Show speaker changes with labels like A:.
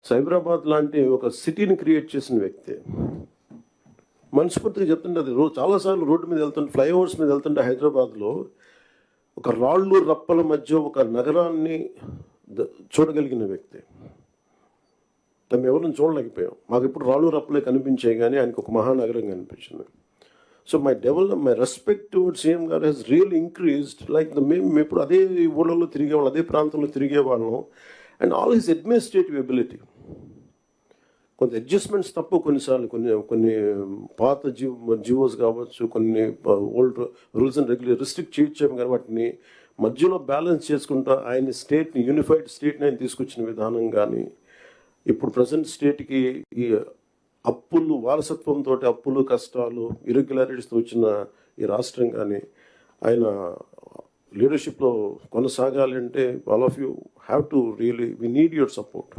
A: సైబరాబాద్ లాంటి ఒక సిటీని క్రియేట్ చేసిన వ్యక్తి. మనస్ఫూర్తిగా చెప్తుంటే అది చాలాసార్లు రోడ్డు మీద వెళ్తుంటే, ఫ్లైఓవర్స్ మీద వెళ్తుంటే హైదరాబాద్లో ఒక రాళ్ళు రప్పల మధ్య ఒక నగరాన్ని చూడగలిగిన వ్యక్తి. మేము ఎవరిని చూడలేకపోయాం. మాకు ఇప్పుడు రాళ్ళు రప్పలే కనిపించాయి, కానీ ఆయనకు ఒక మహానగరం కనిపించింది. So my respect towards CM గారు హెస్ రియల్ ఇంక్రీజ్డ్. లైక్ మేము ఇప్పుడు అదే ఊళ్ళలో తిరిగేవాళ్ళం, అదే ప్రాంతంలో తిరిగేవాళ్ళం. And all his administrative ability, కొంత అడ్జస్ట్మెంట్స్ తప్పు కొన్నిసార్లు, కొన్ని పాత జియోస్ కావచ్చు, కొన్ని ఓల్డ్ రూల్స్ అండ్ రిస్ట్రిక్ట్ చేయొచ్చాము, కానీ వాటిని మధ్యలో బ్యాలెన్స్ చేసుకుంటా ఆయన స్టేట్ని, యూనిఫైడ్ స్టేట్ని ఆయన తీసుకొచ్చిన విధానం కానీ, ఇప్పుడు ప్రజెంట్ స్టేట్కి ఈ అప్పులు, వారసత్వంతో అప్పులు, కష్టాలు, ఇరెగ్యులారిటీస్తో వచ్చిన ఈ రాష్ట్రం కానీ ఆయన లీడర్షిప్లో కొనసాగాలి అంటే all of you have to really, we need your support.